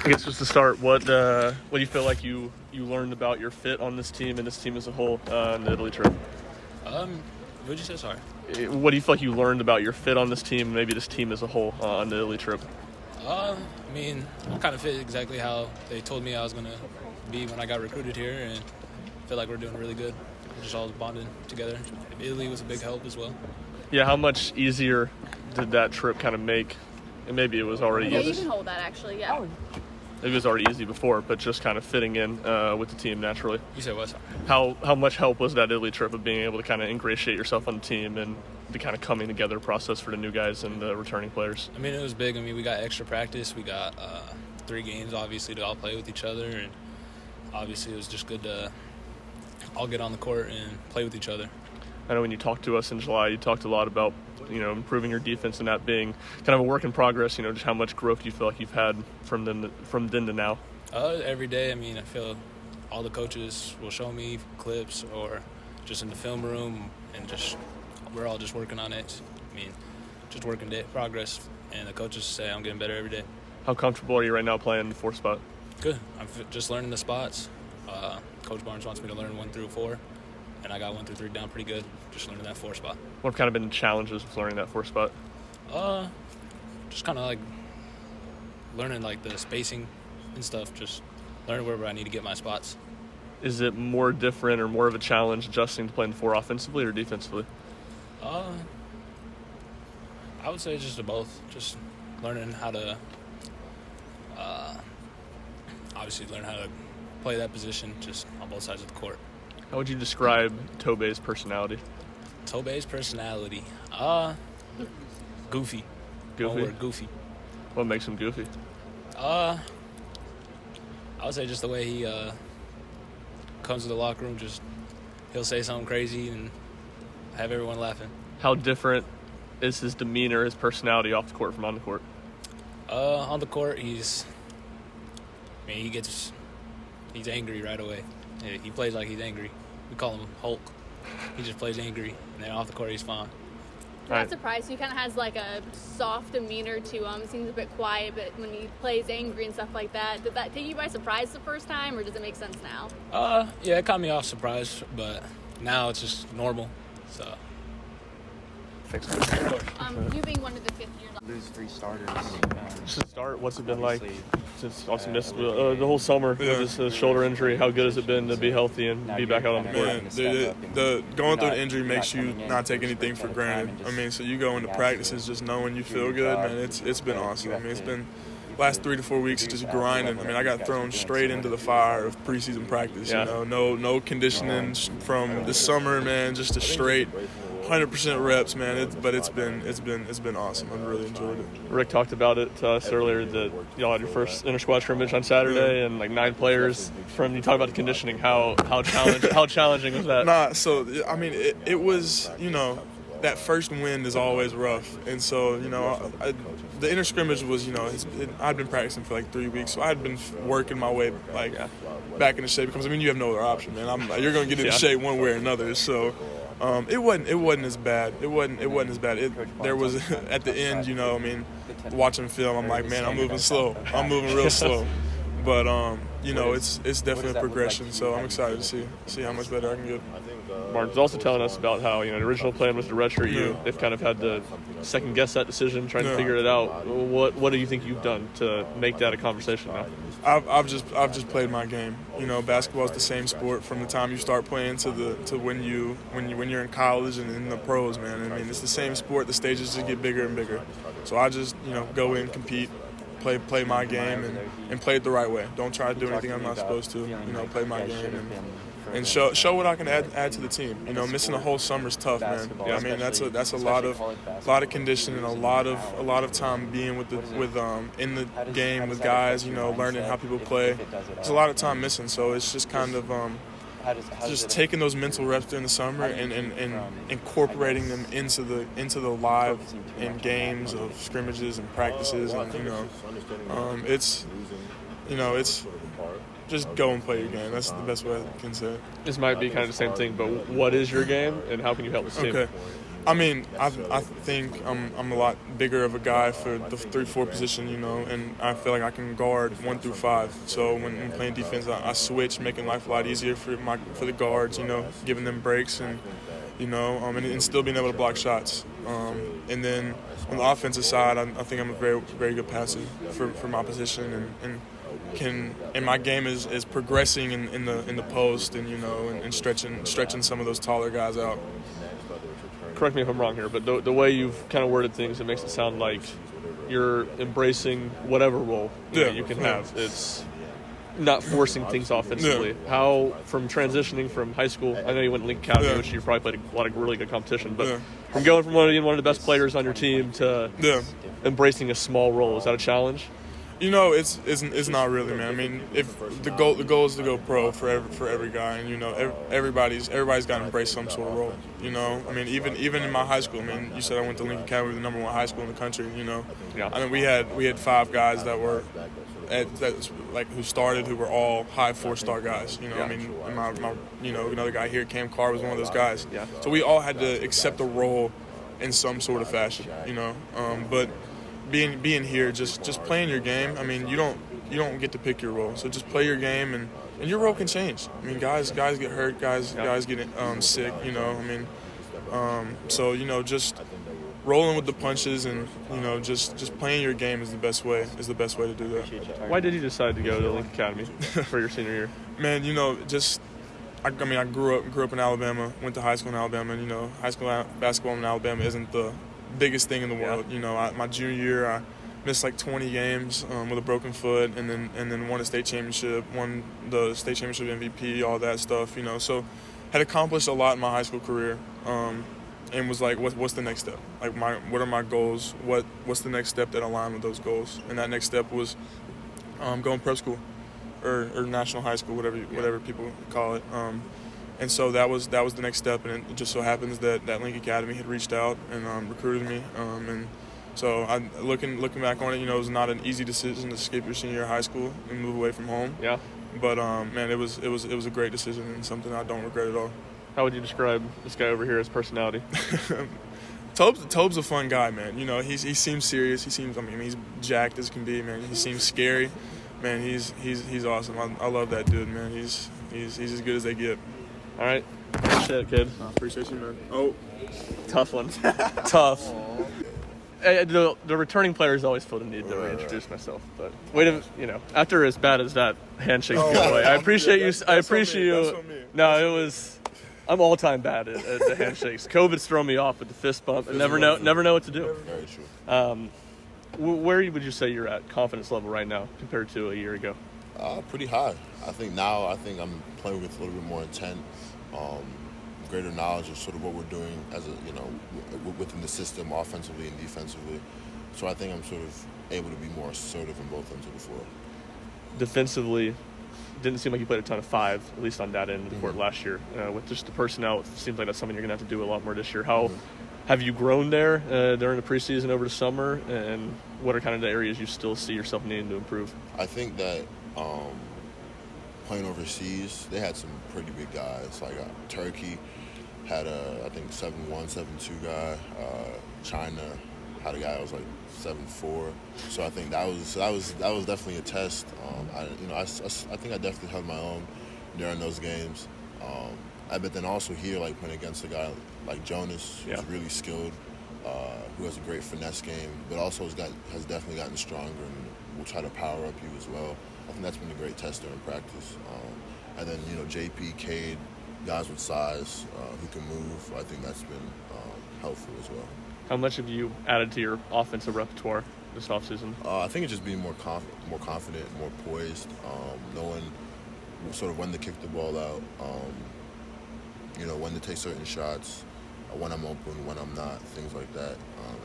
I guess just to start, what do you feel like you learned about your fit on this team and this team as a whole in the Italy trip? What'd you say? Sorry. What do you feel like you learned about your fit on this team and maybe this team as a whole on the Italy trip? I kind of fit exactly how they told me I was going to be when I got recruited here, and I feel like we're doing really good. We're just all bonding together. Italy was a big help as well. Yeah, how much easier did that trip kind of make? And maybe it was already Yeah, easy. you can hold that actually, yeah. Maybe it was already easy before, but just kind of fitting in with the team naturally. You said what? How much help was that Italy trip of being able to kind of ingratiate yourself on the team and the kind of coming together process for the new guys and the returning players? It was big. We got extra practice. We got 3 games, obviously, to all play with each other. And obviously it was just good to all get on the court and play with each other. I know when you talked to us in July, you talked a lot about, improving your defense and that being kind of a work in progress. Just how much growth do you feel like you've had from then to now? Every day. I feel all the coaches will show me clips or just in the film room, and we're all just working on it. Just working progress, and the coaches say I'm getting better every day. How comfortable are you right now playing the 4 spot? Good. I'm just learning the spots. Coach Barnes wants me to learn 1 through 4, and I got 1 through 3 down pretty good. Just learning that 4 spot. What have kind of been the challenges with learning that 4 spot? Just kind of like learning like the spacing and stuff. Just learning wherever I need to get my spots. Is it more different or more of a challenge adjusting to playing 4 offensively or defensively? I would say just to both. Just learning how to, obviously learn how to play that position just on both sides of the court. How would you describe Tobey's personality? Tobey's personality? Goofy. Goofy? One word, goofy. What makes him goofy? I would say just the way he comes to the locker room. Just he'll say something crazy and have everyone laughing. How different is his demeanor, his personality off the court from on the court? On the court, he's angry right away. He plays like he's angry. We call him Hulk. He just plays angry, and then off the court he's fine. I'm not surprised. He kind of has like a soft demeanor to him. Seems a bit quiet, but when he plays angry and stuff like that, did that take you by surprise the first time, or does it make sense now? Yeah, it caught me off surprise, but now it's just normal. So. Thanks. You being one of the 5th years. Lose 3 starters. Just to start, what's it been like since obviously missed the whole summer with this shoulder injury? How good has it been to be healthy and be back out on the court? Man, the going through an injury makes you not take anything for granted. So you go into practices just knowing you feel good, man. It's been awesome. It's been last 3 to 4 weeks just grinding. I got thrown straight into the fire of preseason practice. Yeah. No conditioning from the summer, man. Just a straight 100% reps, man. But it's been awesome. I've really enjoyed it. Rick talked about it to us earlier that y'all had your first inter-squad scrimmage on Saturday and like 9 players. From you talk about the conditioning, how challenging was that? It was that first wind is always rough, and so the inter scrimmage was I'd been practicing for like 3 weeks, so I'd been working my way back into shape because you have no other option, man. You're gonna get into shape one way or another, so. It wasn't as bad. It wasn't as bad. There was at the end, watching film, I'm like, man, I'm moving slow. I'm moving real slow. But it's definitely a progression. So I'm excited to see how much better I can get. Martin's also telling us about how the original plan was to redshirt you. They've kind of had to second guess that decision, trying to figure it out. What do you think you've done to make that a conversation now? I've just played my game. Basketball is the same sport from the time you start playing to when you're in college and in the pros, man. It's the same sport. The stages just get bigger and bigger. So I just go in, compete, play my game, and play it the right way. Don't try to do anything I'm not supposed to. Play my game and show what I can add to the team. Missing a whole summer is tough, man. That's a lot of conditioning, a lot of time being in the game with guys. Learning how people play. There's a lot of time missing, so it's just kind of just taking those mental reps during the summer and incorporating them into the live in games of scrimmages and practices, and it's just go and play your game. That's the best way I can say it. This might be kind of the same thing, but what is your game and how can you help the team? Okay. I mean, I think I'm a lot bigger of a guy for the 3-4 position, you know, and I feel like I can guard 1 through 5. So when playing defense, I switch, making life a lot easier for the guards, you know, giving them breaks and, you know, and still being able to block shots. And then on the offensive side, I think I'm a very, very good passer for my position and my game is progressing in the post and, you know, and stretching some of those taller guys out. Correct me if I'm wrong here, but the way you've kind of worded things, it makes it sound like you're embracing whatever role you can have. It's not forcing things offensively. Yeah. How, from transitioning from high school, I know you went to Lincoln Academy, which you probably played a lot of really good competition, but from going from one of the best players on your team to embracing a small role, is that a challenge? You know, it's not really, man. I mean, if the goal is to go pro for every guy, and you know, everybody's got to embrace some sort of role. You know, I mean, even in my high school. I mean, you said I went to Lincoln Academy, the #1 high school in the country. You know, I mean, we had 5 guys that were who started, who were all high 4-star guys. You know, I mean, my you know, another guy here, Cam Carr, was one of those guys. Yeah. So we all had to accept a role in some sort of fashion. You know, but being here, just playing your game. I mean, you don't get to pick your role, so just play your game, and your role can change. I mean, guys get hurt, guys get sick. You know, I mean, so you know, just rolling with the punches, and you know, just playing your game is the best way to do that. Why did you decide to go to Lincoln Academy for your senior year? Man, you know, I grew up in Alabama, went to high school in Alabama, and you know, high school basketball in Alabama isn't the biggest thing in the world. You know, my junior year, I missed like 20 games with a broken foot, and then won a state championship, won the state championship MVP, all that stuff. You know, so had accomplished a lot in my high school career, and was like, what's the next step? Like, what are my goals? What's the next step that align with those goals? And that next step was going prep school or national high school, whatever people call it. And so that was the next step, and it just so happens that Lincoln Academy had reached out and recruited me. And so looking back on it, you know, it was not an easy decision to skip your senior year of high school and move away from home. Yeah. But man, it was a great decision and something I don't regret at all. How would you describe this guy over here as personality? Tobe's a fun guy, man. You know, he seems serious. He's jacked as can be, man. He seems scary. Man, he's awesome. I love that dude, man. He's as good as they get. All right. Appreciate it, kid. Appreciate you, man. Oh. Tough one. Tough. The returning players always feel the need to reintroduce myself, but after as bad as that handshake go away, I appreciate you. I appreciate you. No, it was. I'm all-time bad at the handshakes. COVID's thrown me off with the fist bump, and never know what to do. Very true. Where would you say you're at confidence level right now compared to a year ago? Pretty high. I think I'm playing with a little bit more intent, greater knowledge of sort of what we're doing as within the system, offensively and defensively. So I think I'm sort of able to be more assertive in both ends of the floor. Defensively, didn't seem like you played a ton of 5, at least on that end of the court last year. With just the personnel, it seems like that's something you're going to have to do a lot more this year. How have you grown there during the preseason over the summer, and what are kind of the areas you still see yourself needing to improve? I think that playing overseas, they had some pretty big guys. Like Turkey had I think 7'1", 7'2" guy. China had a guy that was like 7'4". So I think that was definitely a test. I think I definitely held my own during those games. But then also here, like playing against a guy like Jonas, who's really skilled, who has a great finesse game, but also has definitely gotten stronger and will try to power up you as well. I think that's been a great test during practice. And then JP, Cade, guys with size who can move. I think that's been helpful as well. How much have you added to your offensive repertoire this offseason? I think it's just being more confident, more poised, knowing sort of when to kick the ball out, when to take certain shots, when I'm open, when I'm not, things like that.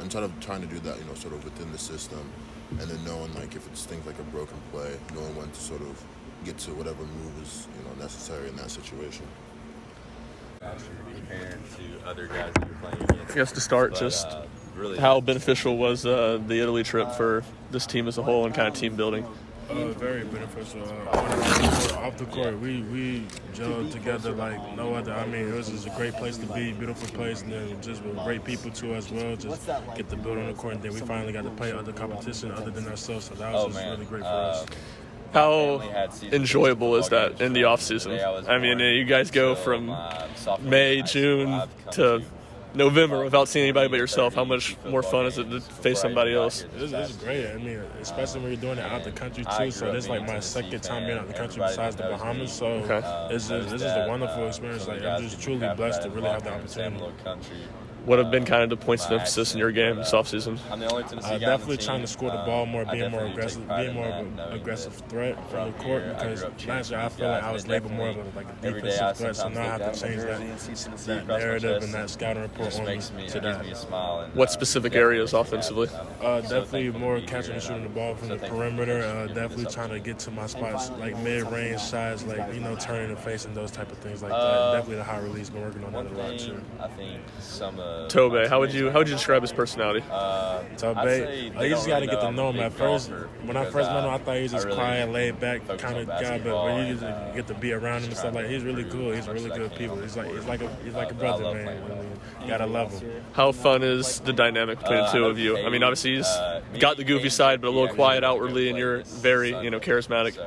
And trying to do that, sort of within the system, and then knowing like if it's things like a broken play, knowing when to sort of get to whatever move is necessary in that situation. Compared to other guys that you're playing against. Yes, to start, really how beneficial was the Italy trip for this team as a whole and kind of team building? Very beneficial. Off the court, we gelled together like no other. I mean, it was just a great place to be, beautiful place, and then just with great people too as well. Just get to build on the court, and then we finally got to play other competition other than ourselves. So that was just really great for us. How enjoyable is that in the off season? I mean, you guys go from May, June to November without seeing anybody but yourself. How much more fun is it to face somebody else? It's great. I mean, especially when you're doing it out the country too. So this is like my second time being out the country besides the Bahamas. So this is a wonderful experience. Like I'm just truly blessed to really have the opportunity. What have been kind of the points of emphasis in your game this offseason? Definitely trying to score the ball more, being more aggressive, being more of an aggressive threat from the court. Because last year I feel like I was labeled more of a defensive threat, so now I have to change that narrative and that scouting report on me to that. What specific areas offensively? Definitely more catching and shooting the ball from the perimeter. Definitely trying to get to my spots, like mid-range shots, like turning the face and those type of things like that. Definitely the high release. Been working on that a lot too. I think some. Tobe, how would you describe his personality? Tobe, you just got to get to know him. At first, when I first met him, I thought he was just quiet, laid back kind of guy. But when you just get to be around him and stuff, like he's really cool. He's really good people. He's like a brother, man. You gotta love him. How fun is the dynamic between the two of you? I mean, obviously he's got the goofy side, but a little quiet outwardly, and you're very charismatic.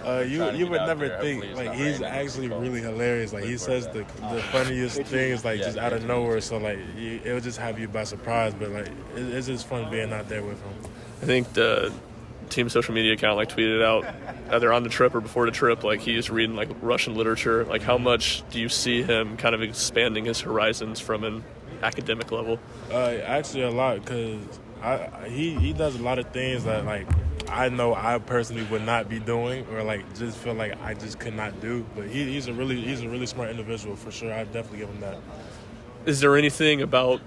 You would never think, like, he's actually really hilarious. Like, he says the funniest things, like, just out of nowhere. So, like, it would just have you by surprise. But, like, it's just fun being out there with him. I think the team social media account, like, tweeted out either on the trip or before the trip, like, he's reading, like, Russian literature. Like, how much do you see him kind of expanding his horizons from an academic level? Actually, a lot, because he does a lot of things that, like, I know I personally would not be doing, or like just feel like I just could not do. But he's a really smart individual for sure. I definitely give him that. Is there anything about,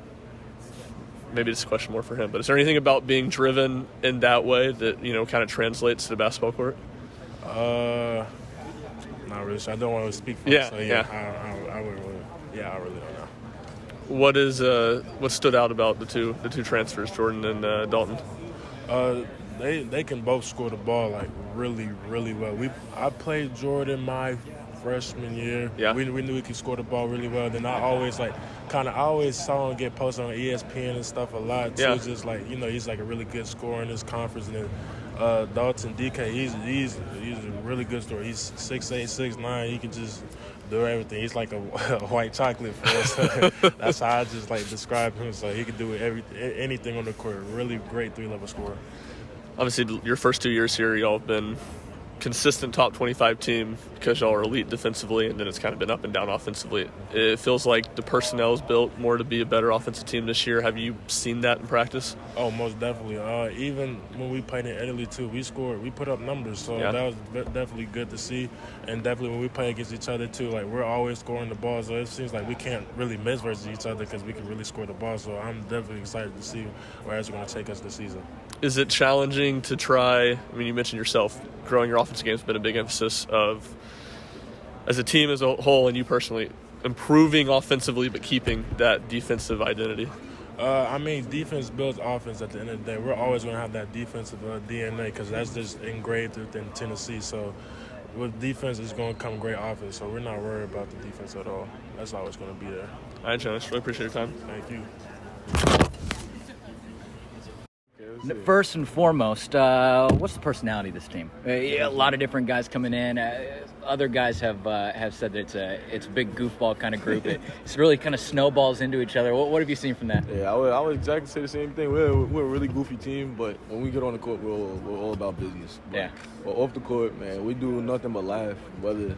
maybe this is a question more for him, but is there anything about being driven in that way that kind of translates to the basketball court? Not really sure. I don't want to speak for him. So I really don't know. What stood out about the two transfers, Jordan and Dalton? They can both score the ball like really, really well. I played Jordan my freshman year. Yeah. We knew he could score the ball really well. Then I always saw him get posted on ESPN and stuff a lot too. Yeah. Just like he's like a really good scorer in this conference. And then Dalton DK, he's a really good scorer. He's 6'8", 6'9". He can just do everything. He's like a white chocolate for us. That's how I just like describe him. So he can do anything on the court. Really great 3-level scorer. Obviously, your first 2 years here, y'all have been consistent top 25 team because y'all are elite defensively, and then it's kind of been up and down offensively. It feels like the personnel is built more to be a better offensive team this year. Have you seen that in practice? Oh, most definitely. Even when we played in Italy too, we put up numbers, so that was definitely good to see. And definitely when we play against each other too, like we're always scoring the ball, so it seems like we can't really miss versus each other because we can really score the ball. So I'm definitely excited to see where it's going to take us this season. Is it challenging to try, I mean, you mentioned yourself, growing your offensive game has been a big emphasis of, as a team as a whole and you personally, improving offensively but keeping that defensive identity? I mean, defense builds offense at the end of the day. We're always going to have that defensive DNA because that's just engraved within Tennessee. So with defense, it's going to come great offense. So we're not worried about the defense at all. That's always going to be there. All right, Jonas, really appreciate your time. Thank you. First and foremost, what's the personality of this team? A lot of different guys coming in. Other guys have said that it's a big goofball kind of group. It's really kind of snowballs into each other. What have you seen from that? Yeah, I would exactly say the same thing. We're a really goofy team, but when we get on the court, we're all about business. But off the court, man, we do nothing but laugh. Whether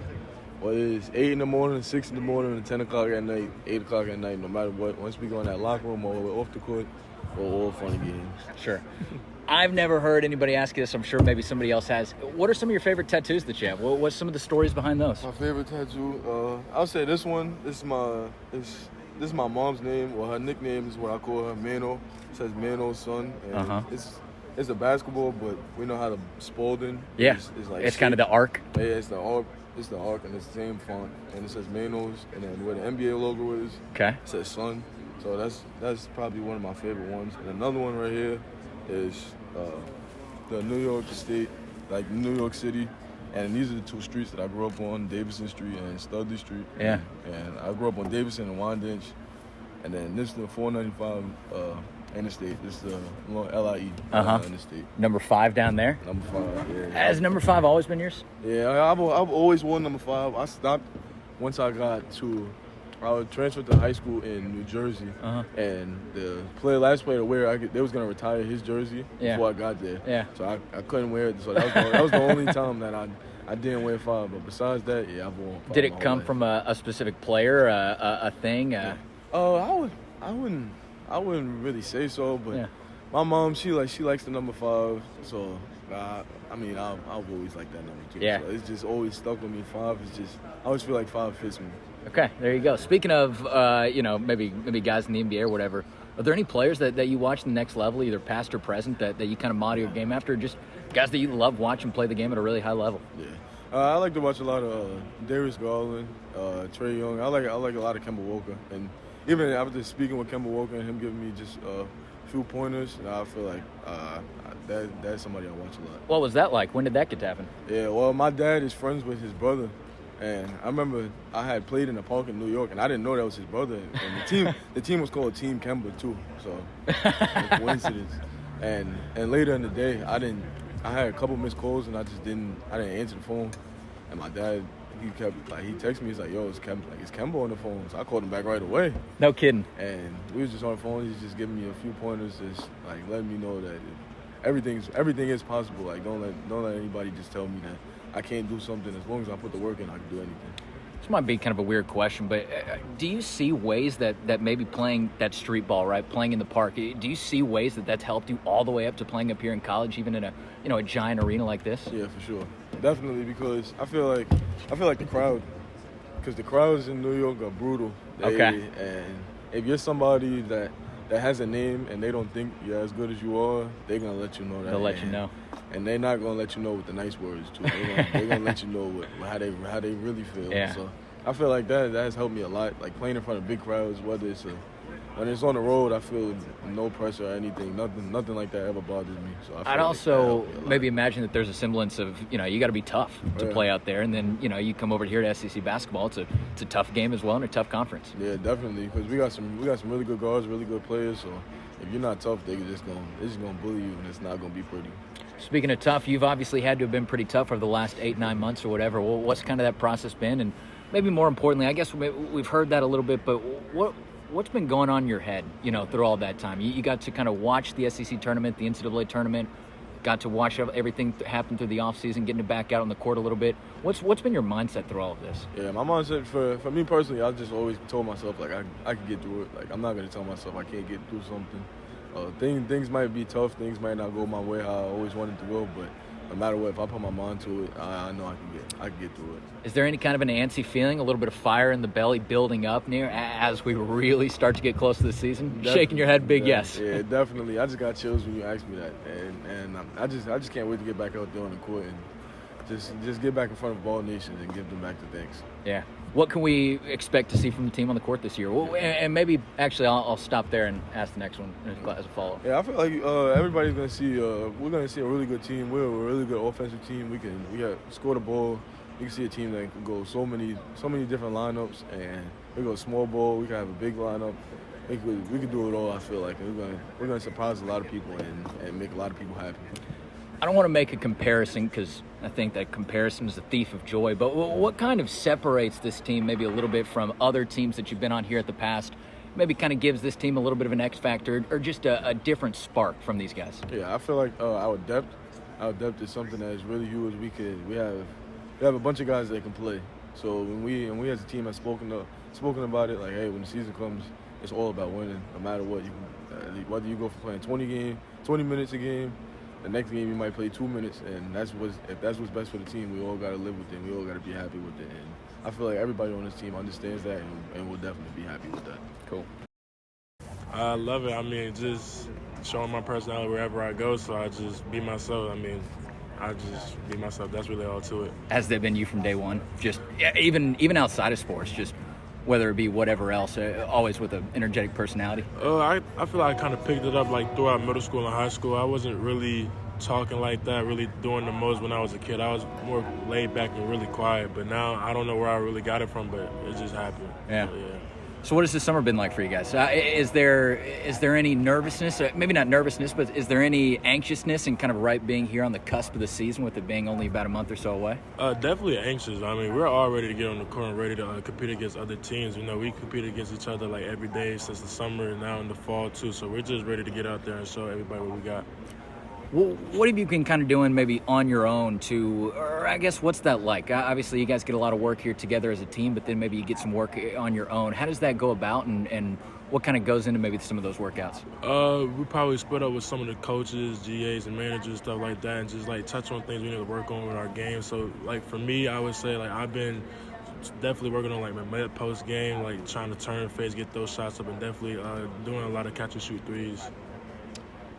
it's 8 in the morning, 6 in the morning, and 10 o'clock at night, 8 o'clock at night, no matter what. Once we go in that locker room or we're off the court, we're all fun and games. Sure. I've never heard anybody ask you this. I'm sure maybe somebody else has. What are some of your favorite tattoos that you have? What's some of the stories behind those? My favorite tattoo, I'll say this one. This is my mom's name. Well, her nickname is what I call her, Mano. It says Mano's son. And it's a basketball, but we know how to Spalding. Yeah. It's kind of the arc. Yeah, it's the arc. It's the arc, and it's the same font. And it says Mano's, and then where the NBA logo is, it says son. So that's probably one of my favorite ones. And another one right here is the New York State like New York City, and these are the 2 streets that I grew up on, Davidson Street and Studley Street. Yeah. And I grew up on Davidson and Wyandanch, and then this is the 495 interstate. This is the LIE interstate. Number 5 down there. Number 5. Yeah. Has number 5 always been yours? Yeah, I've always worn number 5. I stopped once I transferred to high school in New Jersey, and the last player to wear, they was gonna retire his jersey before I got there. Yeah. So I couldn't wear it. So that was the only time that I didn't wear 5. But besides that, yeah, I've worn 5. Did it come from a specific player, a thing? I wouldn't really say so, but my mom, she likes the number 5. So I've always liked that number too. Yeah. So it's just always stuck with me. 5 is just, I always feel like 5 fits me. Okay, there you go. Speaking of, maybe guys in the NBA or whatever, are there any players that you watch the next level, either past or present, that you kind of model your game after, just guys that you love watching play the game at a really high level? Yeah. I like to watch a lot of Darius Garland, Trae Young. I like a lot of Kemba Walker. And even after speaking with Kemba Walker and him giving me just a few pointers, I feel like that's somebody I watch a lot. What was that like? When did that get to happen? Yeah, well, my dad is friends with his brother. And I remember I had played in a park in New York, and I didn't know that was his brother. And the team was called Team Kemba too, so a coincidence. And later in the day, I had a couple missed calls, and I didn't answer the phone. And my dad, he texted me, he's like, "Yo, it's Kemba on the phone." So I called him back right away. No kidding. And we was just on the phone. He's just giving me a few pointers, just like letting me know that everything is possible. Like don't let anybody just tell me that I can't do something. As long as I put the work in, I can do anything. This might be kind of a weird question, but do you see ways that maybe playing that street ball, right, playing in the park, do you see ways that's helped you all the way up to playing up here in college, even in a giant arena like this? Yeah, for sure, definitely, because I feel like the crowd, because the crowds in New York are brutal. Okay. And if you're somebody that has a name and they don't think you're as good as you are, they're gonna let you know that. They'll let you know. And they're not gonna let you know with the nice words too. They're gonna let you know how they really feel. Yeah. So I feel like that has helped me a lot. Like playing in front of big crowds, whether it's when it's on the road, I feel no pressure or anything. Nothing like that ever bothers me. So I feel I'd like also maybe imagine that there's a semblance of you got to be tough to play out there, and then you come over here to SEC basketball. It's a tough game as well and a tough conference. Yeah, definitely, because we got some really good guards, really good players. So if you're not tough, they're just gonna bully you, and it's not gonna be pretty. Speaking of tough, you've obviously had to have been pretty tough over the last 8-9 months or whatever. Well, what's kind of that process been? And maybe more importantly, I guess we've heard that a little bit, but what's been going on in your head, through all that time? You got to kind of watch the SEC tournament, the NCAA tournament, got to watch everything happen through the offseason, getting it back out on the court a little bit. What's been your mindset through all of this? Yeah, my mindset for me personally, I just always told myself, like, I can get through it. Like, I'm not going to tell myself I can't get through something. Things might be tough. Things might not go my way how I always wanted to go, but no matter what, if I put my mind to it, I know I can get through it. Is there any kind of an antsy feeling, a little bit of fire in the belly building up near as we really start to get close to the season? Definitely, shaking your head, big yes. Yeah, definitely. I just got chills when you asked me that, and I just can't wait to get back out there on the court and just get back in front of Ball Nations and give them back the thanks. Yeah. What can we expect to see from the team on the court this year? Well, and maybe, actually, I'll stop there and ask the next one as a follow-up. Yeah, I feel like everybody's going to see we're going to see a really good team. We're a really good offensive team. We can score the ball. You can see a team that can go so many different lineups, and we go small ball. We can have a big lineup. We could do it all, I feel like. And we're going to surprise a lot of people and make a lot of people happy. I don't want to make a comparison because I think that comparison is a thief of joy, but what kind of separates this team maybe a little bit from other teams that you've been on here at the past, maybe kind of gives this team a little bit of an X factor or just a different spark from these guys? Yeah, I feel like our depth is something that is really huge. We have a bunch of guys that can play. So when we as a team have spoken about it, like, hey, when the season comes, it's all about winning, no matter what. Whether you go from playing 20 minutes a game, the next game you might play 2 minutes, and if that's what's best for the team, we all got to live with it. We all got to be happy with it, and I feel like everybody on this team understands that, and we'll definitely be happy with that. Cool. I love it. I mean, just showing my personality wherever I go, so I just be myself. I mean, I just be myself. That's really all to it. Has that been you from day one? Just even outside of sports, just whether it be whatever else, always with an energetic personality? I feel like I kind of picked it up like throughout middle school and high school. I wasn't really talking like that, really doing the most when I was a kid. I was more laid back and really quiet, but now I don't know where I really got it from, but it just happened. Yeah. So, yeah. So what has this summer been like for you guys? Is there any nervousness? Maybe not nervousness, but is there any anxiousness and kind of right being here on the cusp of the season with it being only about a month or so away? Definitely anxious. I mean, we're all ready to get on the court and ready to compete against other teams. You know, we compete against each other like every day since the summer and now in the fall too. So we're just ready to get out there and show everybody what we got. Well, what have you been kind of doing maybe on your own or I guess what's that like? Obviously, you guys get a lot of work here together as a team, but then maybe you get some work on your own. How does that go about and what kind of goes into maybe some of those workouts? We probably split up with some of the coaches, GAs, and managers, stuff like that, and just like touch on things we need to work on with our game. So like for me, I would say like I've been definitely working on like my mid post game, like trying to turn face, get those shots up, and definitely doing a lot of catch and shoot threes.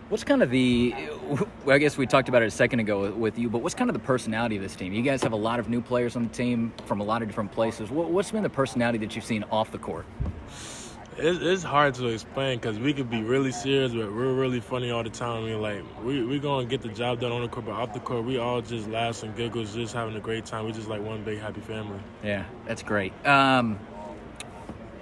What's kind of I guess we talked about it a second ago with you, but what's kind of the personality of this team? You guys have a lot of new players on the team from a lot of different places. What's been the personality that you've seen off the court? It's hard to explain because we could be really serious, but we're really funny all the time. I mean, like, we're going to get the job done on the court, but off the court, we all just laughs and giggles, just having a great time. We're just like one big happy family. Yeah, that's great.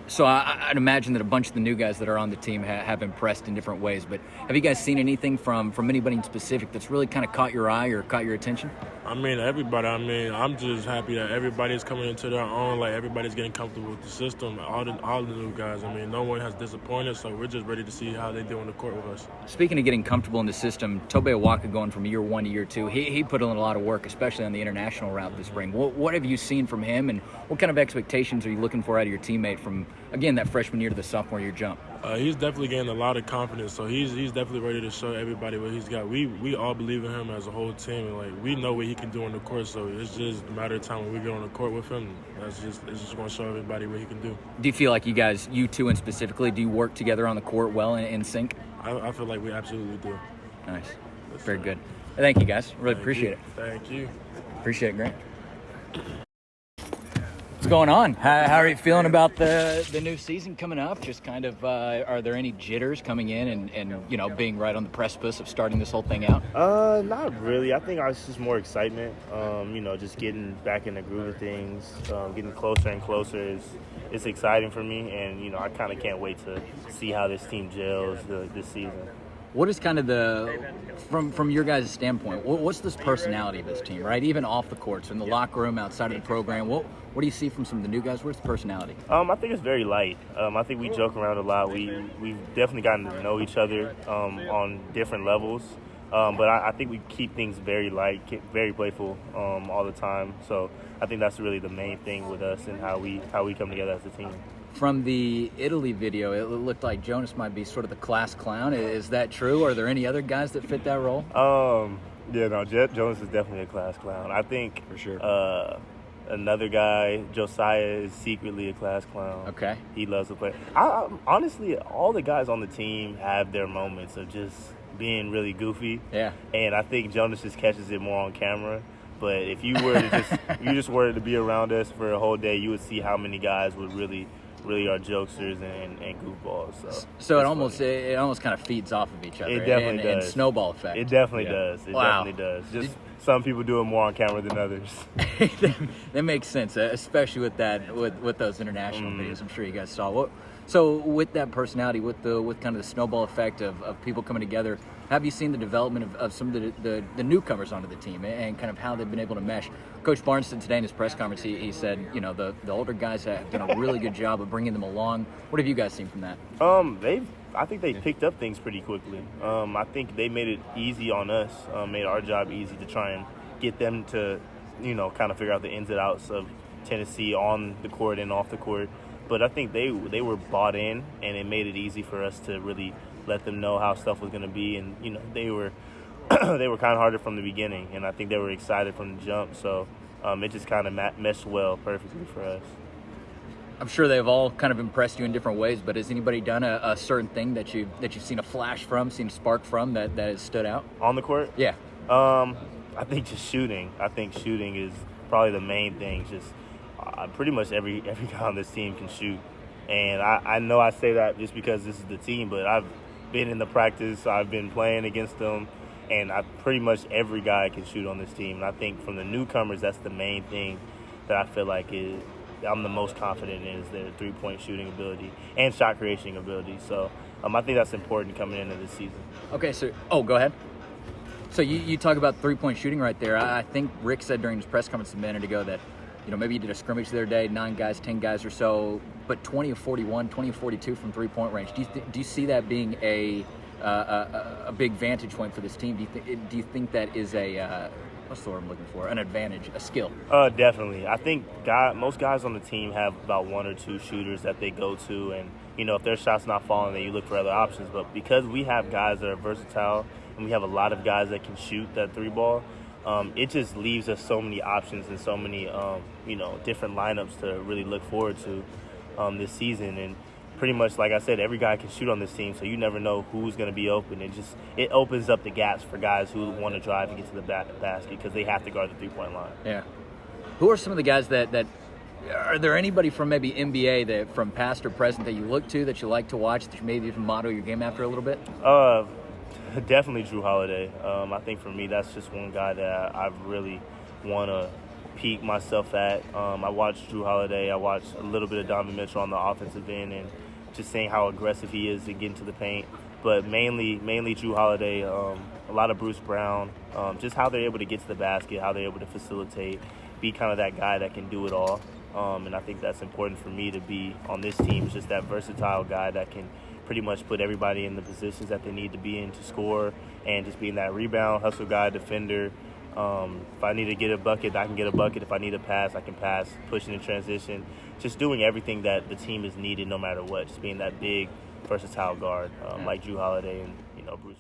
So I'd imagine that a bunch of the new guys that are on the team have impressed in different ways, but have you guys seen anything from anybody in specific that's really kind of caught your eye or caught your attention? I mean, everybody. I mean, I'm just happy that everybody's coming into their own. Like, everybody's getting comfortable with the system. All the new guys. I mean, no one has disappointed, so we're just ready to see how they do on the court with us. Speaking of getting comfortable in the system, Tobe Awaka going from year one to year two, he put in a lot of work, especially on the international route this spring. What have you seen from him, and what kind of expectations are you looking for out of your teammate from, again, that freshman year to the sophomore year jump? He's definitely getting a lot of confidence, so he's definitely ready to show everybody what he's got. We all believe in him as a whole team, and like we know what he can do on the court. So it's just a matter of time when we get on the court with him. It's just going to show everybody what he can do. Do you feel like you two and specifically, do you work together on the court well and in sync? I feel like we absolutely do. Nice, very good. Thank you guys, really appreciate it. Thank you. Appreciate it, Grant. What's going on? How are you feeling about the new season coming up? Just kind of, are there any jitters coming in and being right on the precipice of starting this whole thing out? Not really. I think it's just more excitement. Just getting back in the groove of things, getting closer and closer it's exciting for me, and I kind of can't wait to see how this team gels this season. What is kind of from your guys' standpoint, what's this personality of this team, right? Even off the courts, in the locker room, outside of the program, what do you see from some of the new guys? What's the personality? I think it's very light. I think we joke around a lot. We've definitely gotten to know each other on different levels. But I think we keep things very light, very playful all the time. So I think that's really the main thing with us and how we come together as a team. From the Italy video, it looked like Jonas might be sort of the class clown. Is that true? Are there any other guys that fit that role? Jonas is definitely a class clown. I think for sure. Another guy, Josiah, is secretly a class clown. Okay. He loves to play. Honestly, all the guys on the team have their moments of just being really goofy. Yeah. And I think Jonas just catches it more on camera. But if you were to were to be around us for a whole day, you would see how many guys would really are jokesters and goofballs. So it almost kind of feeds off of each other. It definitely does. And snowball effect. It definitely does. It wow. definitely does. Just some people do it more on camera than others. That makes sense, especially with those international videos. I'm sure you guys saw. So with that personality, with kind of the snowball effect of people coming together, have you seen the development of some of the newcomers onto the team and kind of how they've been able to mesh? Coach Barnes said today in his press conference, he said, the older guys have done a really good job of bringing them along. What have you guys seen from that? I think they picked up things pretty quickly. I think they made it easy on us, made our job easy to try and get them to, kind of figure out the ins and outs of Tennessee on the court and off the court. But I think they were bought in, and it made it easy for us to really let them know how stuff was going to be. And, they were they were kind of harder from the beginning, and I think they were excited from the jump. So it just kind of meshed well perfectly for us. I'm sure they've all kind of impressed you in different ways, but has anybody done a certain thing that you've seen a flash from, seen a spark from that has stood out? On the court? Yeah. I think just shooting. I think shooting is probably the main thing. Just pretty much every guy on this team can shoot. And I know I say that just because this is the team, but I've been in the practice. I've been playing against them. And pretty much every guy can shoot on this team. And I think from the newcomers, that's the main thing that I feel like I'm the most confident in is their three-point shooting ability and shot creation ability. So I think that's important coming into this season. Okay, so go ahead. So you talk about three-point shooting right there. I think Rick said during his press conference a minute ago that, maybe you did a scrimmage the other day, 9 guys, 10 guys or so, but 20 of 41, 20 of 42 from three-point range. Do you see that being a big vantage point for this team? Do you think that is what's the word I'm looking for? An advantage, a skill? Definitely. I think most guys on the team have about 1 or 2 shooters that they go to, and if their shot's not falling, then you look for other options. But because we have guys that are versatile and we have a lot of guys that can shoot that 3-ball, it just leaves us so many options and so many different lineups to really look forward to this season. And pretty much, like I said, every guy can shoot on this team, so you never know who's going to be open. It opens up the gaps for guys who want to drive and get to the basket because they have to guard the three-point line. Yeah. Who are some of the guys that are there anybody from maybe NBA that from past or present that you look to, that you like to watch, that you maybe even model your game after a little bit? Definitely Jrue Holiday. I think for me, that's just one guy that I really want to peak myself at. I watched Jrue Holiday. I watched a little bit of Donovan Mitchell on the offensive end, and just seeing how aggressive he is to get into the paint. But mainly Jrue Holiday, a lot of Bruce Brown, just how they're able to get to the basket, how they're able to facilitate, be kind of that guy that can do it all. And I think that's important for me to be on this team, just that versatile guy that can pretty much put everybody in the positions that they need to be in to score, and just being that rebound, hustle guy, defender. If I need to get a bucket, I can get a bucket. If I need a pass, I can pass, pushing in transition. Just doing everything that the team is needed no matter what. Just being that big, versatile guard like Jrue Holiday and Bruce Brown.